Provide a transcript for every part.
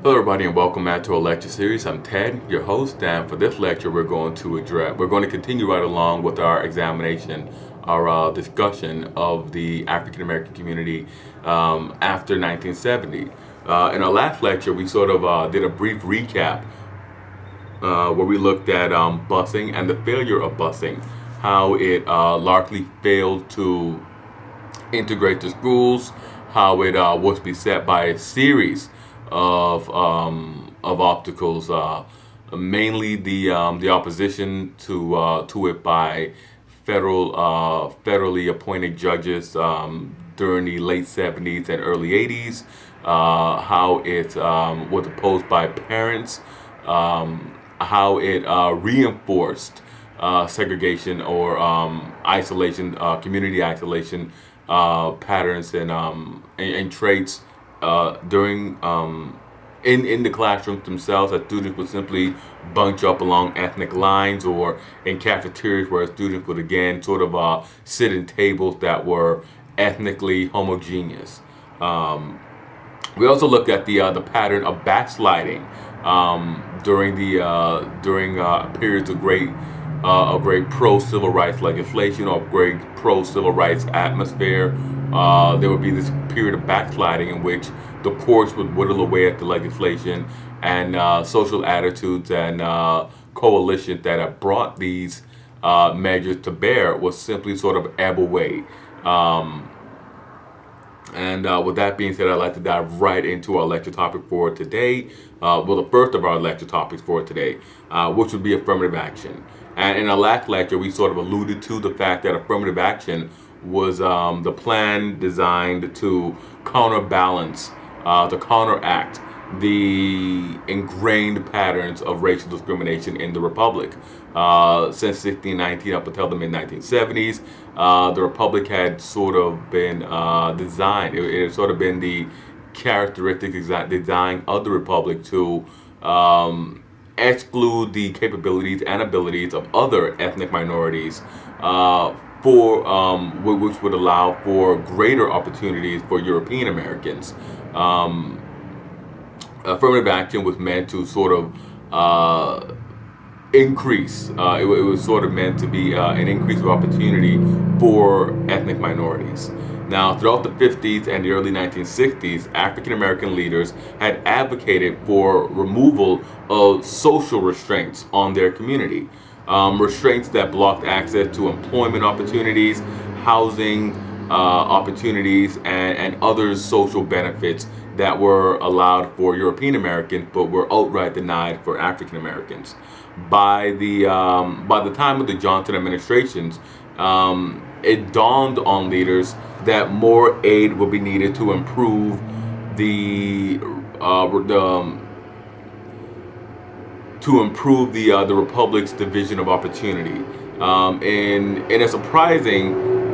Hello everybody and welcome back to our lecture series. I'm Ted, your host, and for this lecture we're going to continue right along with our examination, our discussion of the African American community after 1970. In our last lecture we sort of did a brief recap where we looked at busing and the failure of busing, how it largely failed to integrate the schools, how it was beset by a series of obstacles, mainly the opposition to it by federally appointed judges during the late 70s and early 80s, how it was opposed by parents, how it reinforced segregation or isolation, community isolation patterns and traits during in the classrooms themselves, as students would simply bunch up along ethnic lines, or in cafeterias where students would again sort of sit in tables that were ethnically homogeneous. We also looked at the pattern of backsliding during periods of great pro-civil rights legislation or great pro-civil rights atmosphere. There would be this period of backsliding in which the courts would whittle away at the legislation, and social attitudes and coalitions that have brought these measures to bear was simply sort of ebb away. With that being said, I'd like to dive right into our lecture topic for today. The first of our lecture topics for today, which would be affirmative action. And in our last lecture, we sort of alluded to the fact that affirmative action was the plan designed to counterbalance, to counteract the ingrained patterns of racial discrimination in the Republic. Since 1619 up until the mid-1970s, the Republic had sort of been designed, it had sort of been the characteristic design of the Republic to exclude the capabilities and abilities of other ethnic minorities, which would allow for greater opportunities for European Americans. Affirmative action was meant to sort of increase. It was sort of meant to be an increase of opportunity for ethnic minorities. Now, throughout the 50s and the early 1960s, African American leaders had advocated for removal of social restraints on their community. Restraints that blocked access to employment opportunities, housing opportunities, and other social benefits that were allowed for European Americans but were outright denied for African Americans. By the time of the Johnson administrations, it dawned on leaders that more aid would be needed to improve the Republic's division of opportunity. In a surprising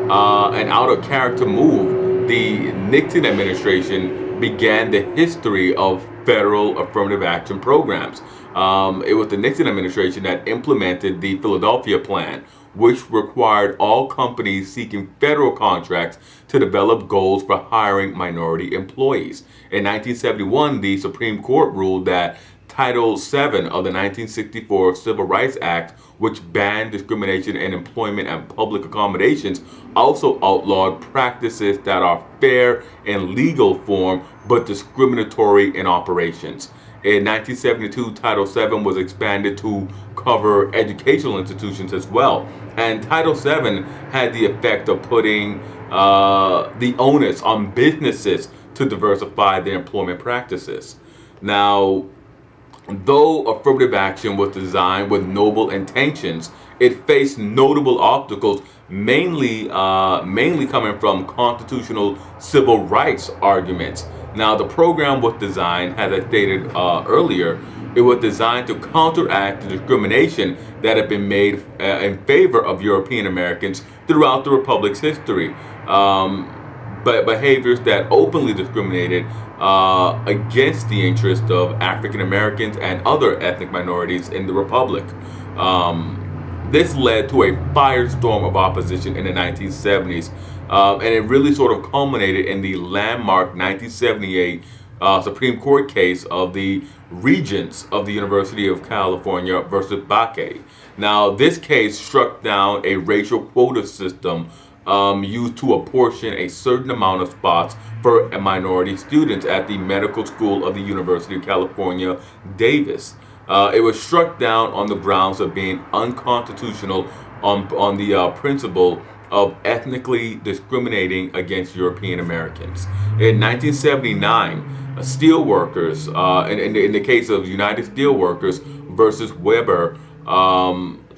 and out of character move, the Nixon administration began the history of federal affirmative action programs. It was the Nixon administration that implemented the Philadelphia Plan, which required all companies seeking federal contracts to develop goals for hiring minority employees. In 1971, the Supreme Court ruled that Title VII of the 1964 Civil Rights Act, which banned discrimination in employment and public accommodations, also outlawed practices that are fair in legal form but discriminatory in operations. In 1972, Title VII was expanded to cover educational institutions as well. And Title VII had the effect of putting the onus on businesses to diversify their employment practices. Now, though affirmative action was designed with noble intentions, it faced notable obstacles, mainly coming from constitutional civil rights arguments. Now, the program was designed, as I stated earlier, it was designed to counteract the discrimination that had been made in favor of European Americans throughout the Republic's history. But behaviors that openly discriminated against the interest of African Americans and other ethnic minorities in the Republic. This led to a firestorm of opposition in the 1970s, and it really sort of culminated in the landmark 1978 Supreme Court case of the Regents of the University of California versus Bakke. Now, this case struck down a racial quota system used to apportion a certain amount of spots for minority students at the Medical School of the University of California, Davis. It was struck down on the grounds of being unconstitutional on the principle of ethnically discriminating against European Americans. In 1979, steelworkers, in the case of United Steelworkers versus Weber,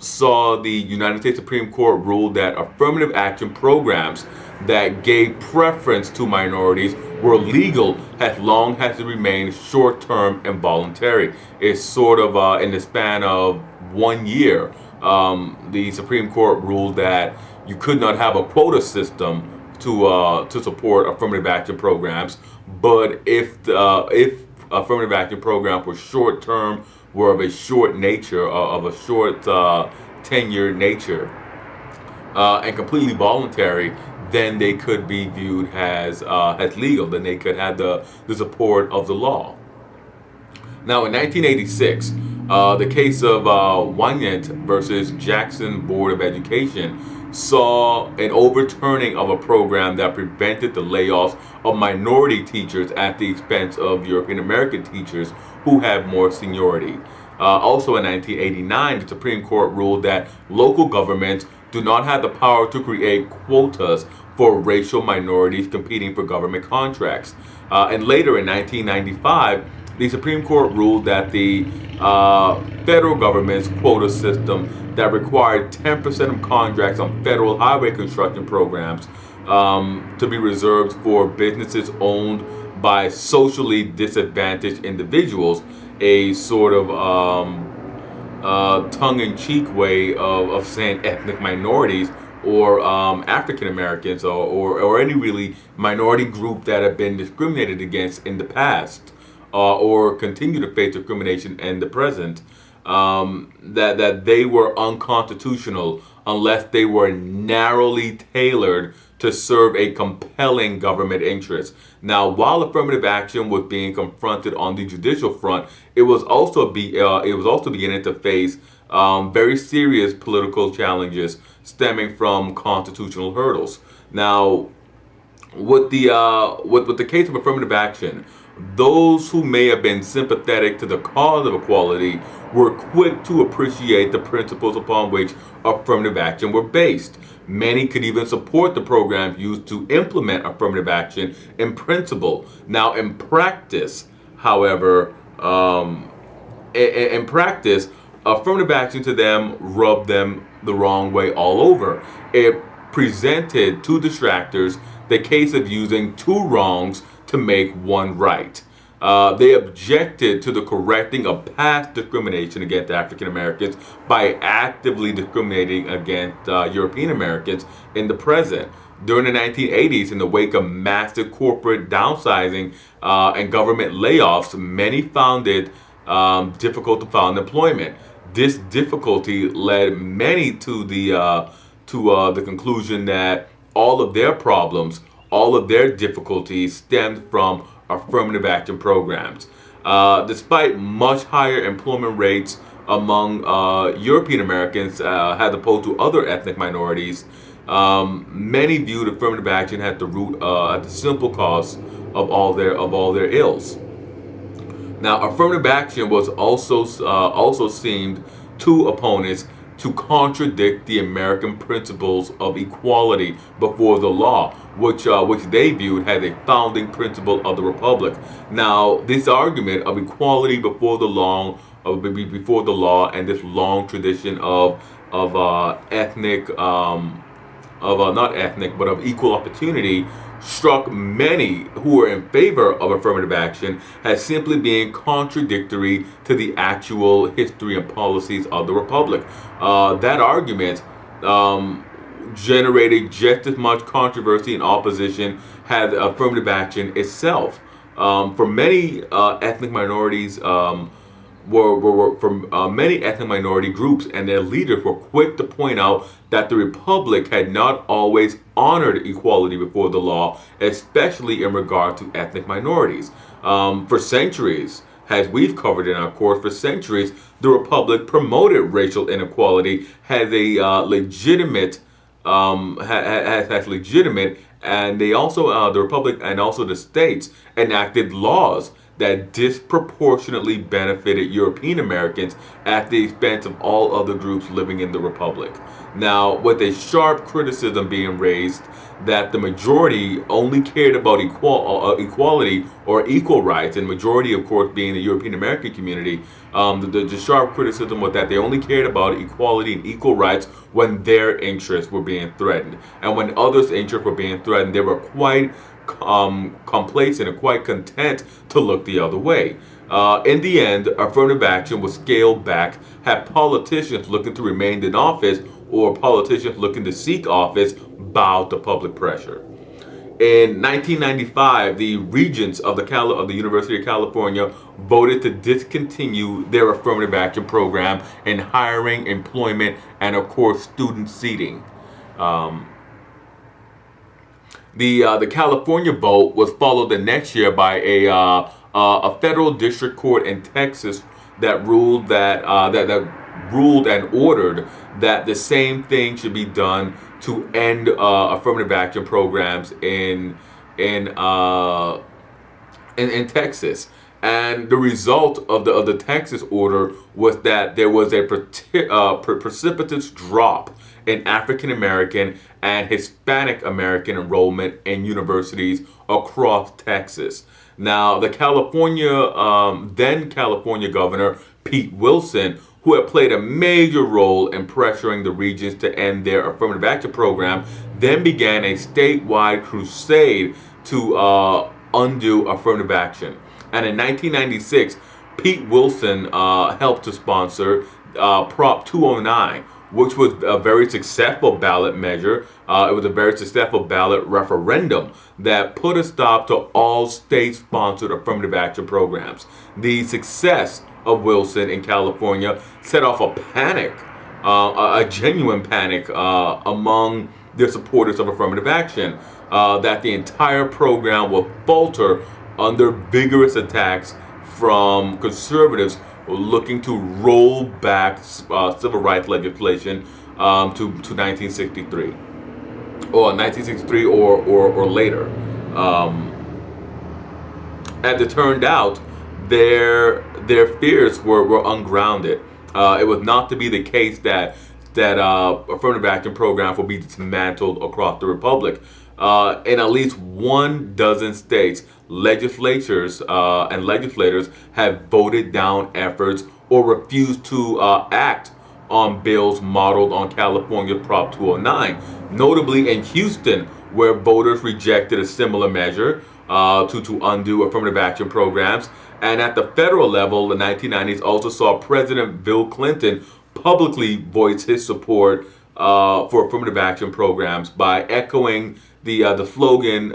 saw the United States Supreme Court rule that affirmative action programs that gave preference to minorities were legal as long as they remained short-term and voluntary. It's sort of in the span of 1 year, the Supreme Court ruled that you could not have a quota system to support affirmative action programs, but if affirmative action programs were short-term, were of a short nature, of a short tenure nature, and completely voluntary, then they could be viewed as legal. Then they could have the support of the law. Now, in 1986, the case of Wyant versus Jackson Board of Education saw an overturning of a program that prevented the layoffs of minority teachers at the expense of European American teachers who have more seniority. Also in 1989, the Supreme Court ruled that local governments do not have the power to create quotas for racial minorities competing for government contracts. And later in 1995, the Supreme Court ruled that the federal government's quota system that required 10% of contracts on federal highway construction programs to be reserved for businesses owned by socially disadvantaged individuals, a sort of tongue-in-cheek way of saying ethnic minorities or African Americans or any really minority group that have been discriminated against in the past or continue to face discrimination in the present, that they were unconstitutional unless they were narrowly tailored to serve a compelling government interest. Now, while affirmative action was being confronted on the judicial front, it was also beginning to face very serious political challenges stemming from constitutional hurdles. Now, with the case of affirmative action, those who may have been sympathetic to the cause of equality were quick to appreciate the principles upon which affirmative action were based. Many could even support the programs used to implement affirmative action in principle. Now, in practice, however, affirmative action to them rubbed them the wrong way all over. It presented to detractors the case of using two wrongs to make one right. They objected to the correcting of past discrimination against African Americans by actively discriminating against European Americans in the present. During the 1980s, in the wake of massive corporate downsizing and government layoffs, many found it difficult to find employment. This difficulty led many to the conclusion that all of their problems, all of their difficulties stemmed from affirmative action programs. Despite much higher employment rates among European Americans as opposed to other ethnic minorities, many viewed affirmative action at the simple cause of all their ills. Now, affirmative action was also seemed to opponents to contradict the American principles of equality before the law, which they viewed as a founding principle of the Republic. Now, this argument of equality before the law, and this long tradition of equal opportunity struck many who were in favor of affirmative action as simply being contradictory to the actual history and policies of the Republic. That argument generated just as much controversy and opposition as affirmative action itself. For many ethnic minorities, many ethnic minority groups and their leaders were quick to point out that the Republic had not always honored equality before the law, especially in regard to ethnic minorities. For centuries, as we've covered in our course, for centuries, the Republic promoted racial inequality as a legitimate, has legitimate, and they also, the Republic and also the states enacted laws that disproportionately benefited European Americans at the expense of all other groups living in the Republic. Now, with a sharp criticism being raised that the majority only cared about equality or equal rights, and majority, of course, being the European American community, the sharp criticism was that they only cared about equality and equal rights when their interests were being threatened. And when others' interests were being threatened, they were quite complacent and quite content to look the other way. In the end, affirmative action was scaled back, had politicians looking to remain in office or politicians looking to seek office bow to public pressure. In 1995, the regents of the University of California voted to discontinue their affirmative action program in hiring, employment, and of course, student seating. The California vote was followed the next year by a federal district court in Texas that ruled ruled and ordered that the same thing should be done to end affirmative action programs in Texas. And the result of the Texas order was that there was a precipitous drop in African American and Hispanic American enrollment in universities across Texas. Now, the then California Governor Pete Wilson, who had played a major role in pressuring the regions to end their affirmative action program, then began a statewide crusade to undo affirmative action. And in 1996, Pete Wilson helped to sponsor Prop 209, which was a very successful ballot measure. It was a very successful ballot referendum that put a stop to all state-sponsored affirmative action programs. The success of Wilson in California set off a panic, a genuine panic among the supporters of affirmative action, that the entire program will falter under vigorous attacks from conservatives looking to roll back civil rights legislation to 1963, or 1963 or later. As it turned out, their fears were ungrounded. It was not to be the case that affirmative action programs will be dismantled across the Republic. In at least 12 states, legislatures and legislators have voted down efforts or refused to act on bills modeled on California's Prop 209. Notably in Houston, where voters rejected a similar measure to undo affirmative action programs. And at the federal level, the 1990s also saw President Bill Clinton publicly voice his support for affirmative action programs by echoing the slogan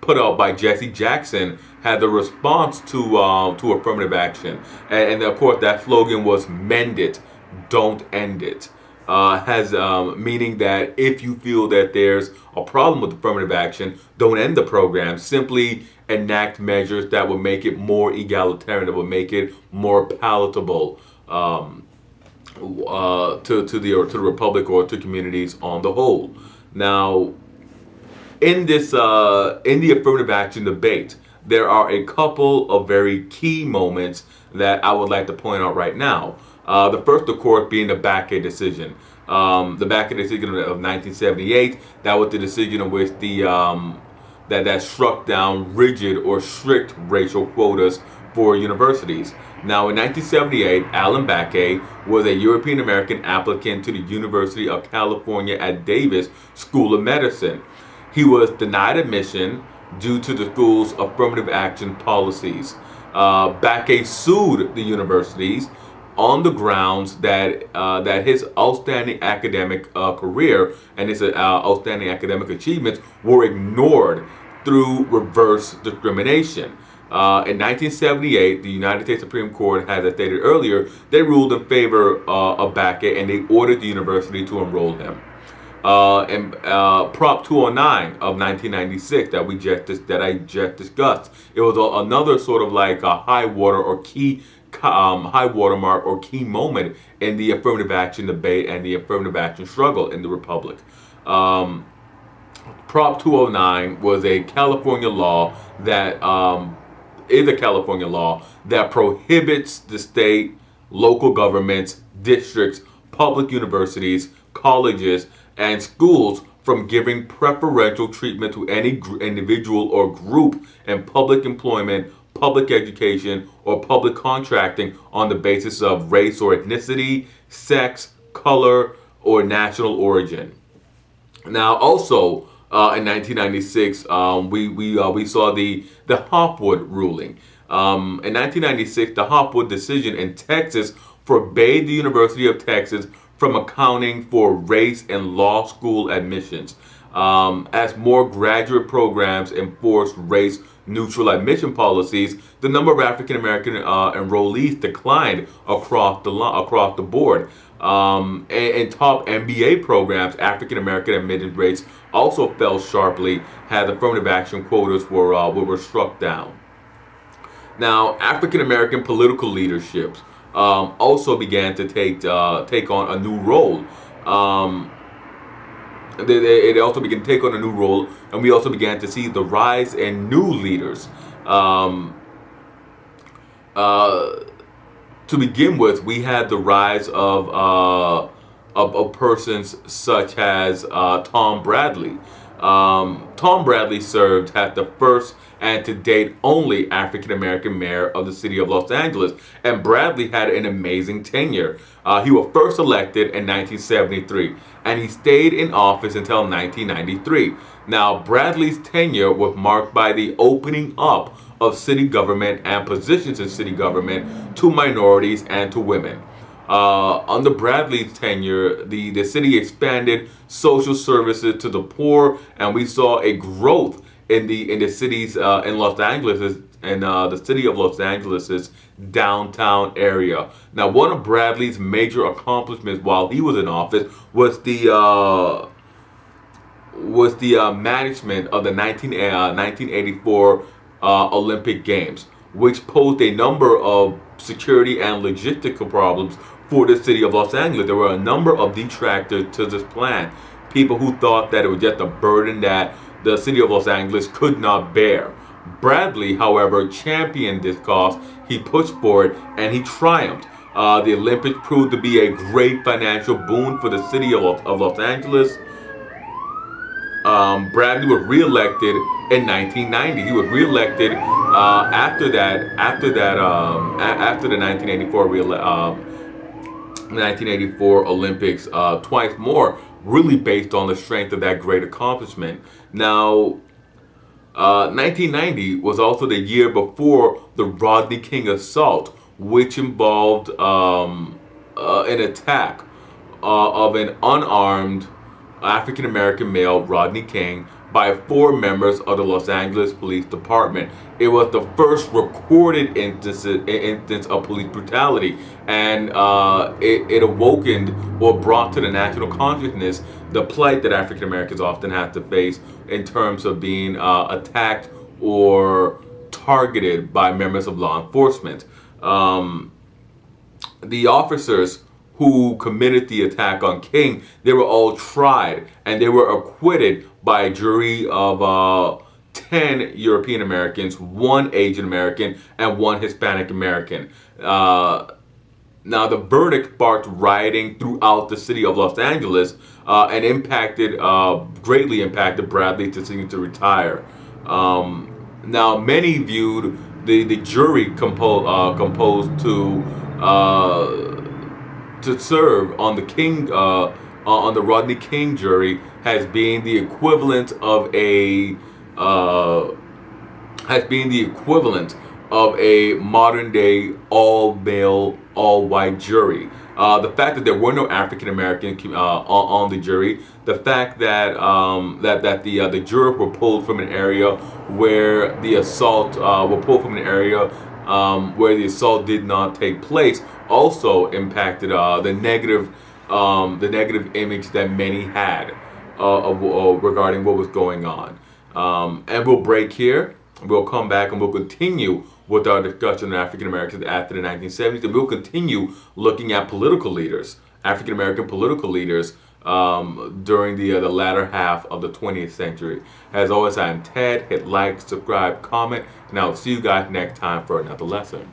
put out by Jesse Jackson, had the response to affirmative action, and of course that slogan was "Mend it, don't end it." Has meaning that if you feel that there's a problem with affirmative action, don't end the program. Simply enact measures that will make it more egalitarian, that will make it more palatable to the Republic or to communities on the whole. Now, in the affirmative action debate, there are a couple of very key moments that I would like to point out right now. The first, of course, being the Bakke decision. The Bakke decision of 1978, that was the decision in which that struck down rigid or strict racial quotas for universities. Now, in 1978, Alan Bakke was a European American applicant to the University of California at Davis School of Medicine. He was denied admission due to the school's affirmative action policies. Bakke sued the universities on the grounds that his outstanding academic career and his outstanding academic achievements were ignored through reverse discrimination. In 1978, the United States Supreme Court, as I stated earlier, they ruled in favor of Bakke, and they ordered the university to enroll him. and Prop 209 of 1996 that I just discussed. It was another sort of like a high watermark or key moment in the affirmative action debate and the affirmative action struggle in the Republic. Prop 209 was a California law that prohibits the state, local governments, districts, public universities, colleges, and schools from giving preferential treatment to any individual or group in public employment, public education, or public contracting on the basis of race or ethnicity, sex, color, or national origin. Now, also in 1996, we saw the Hopwood ruling. In 1996, the Hopwood decision in Texas forbade the University of Texas from accounting for race in law school admissions. As more graduate programs enforced race-neutral admission policies, the number of African American enrollees declined across the board. And top MBA programs, African American admitted rates also fell sharply as affirmative action quotas were struck down. Now, African American political leaderships also began to take on a new role. It also began to take on a new role, and we also began to see the rise in new leaders. To begin with, we had the rise of persons such as Tom Bradley. Tom Bradley served as the first and to date only African American mayor of the city of Los Angeles, and Bradley had an amazing tenure. He was first elected in 1973, and he stayed in office until 1993. Now, Bradley's tenure was marked by the opening up of city government and positions in city government to minorities and to women. Under Bradley's tenure, the city expanded social services to the poor, and we saw a growth in the cities in Los Angeles and the city of Los Angeles's downtown area. Now, one of Bradley's major accomplishments while he was in office was the management of the 1984 Olympic Games, which posed a number of security and logistical problems for the city of Los Angeles. There were a number of detractors to this plan, people who thought that it was just a burden that the city of Los Angeles could not bear. Bradley, however, championed this cause. He pushed for it, and he triumphed. The Olympics proved to be a great financial boon for the city of Los Angeles. Bradley was reelected in 1990. He was reelected after the 1984 Olympics twice more, really based on the strength of that great accomplishment. Now, 1990 was also the year before the Rodney King assault, which involved an attack of an unarmed African-American male, Rodney King, by 4 members of the Los Angeles Police Department. It was the first recorded instance of police brutality, and it awokened or brought to the national consciousness the plight that African Americans often have to face in terms of being attacked or targeted by members of law enforcement. The officers who committed the attack on King, they were all tried, and they were acquitted by a jury of 10 European Americans, 1 Asian American, and 1 Hispanic American. Now, the verdict sparked rioting throughout the city of Los Angeles and greatly impacted Bradley's decision to retire. Now, many viewed the jury composed to serve on the King on the Rodney King jury has been the equivalent of a modern day all-male, all-white jury. The fact that there were no African Americans on the jury, the fact that the jurors were pulled from an area where the assault did not take place, also impacted the negative image that many had. regarding what was going on. And we'll break here. We'll come back and we'll continue with our discussion on African Americans after the 1970s, and we'll continue looking at political leaders, African American political leaders, during the latter half of the 20th century. As always, I'm Ted. Hit like, subscribe, comment, and I'll see you guys next time for another lesson.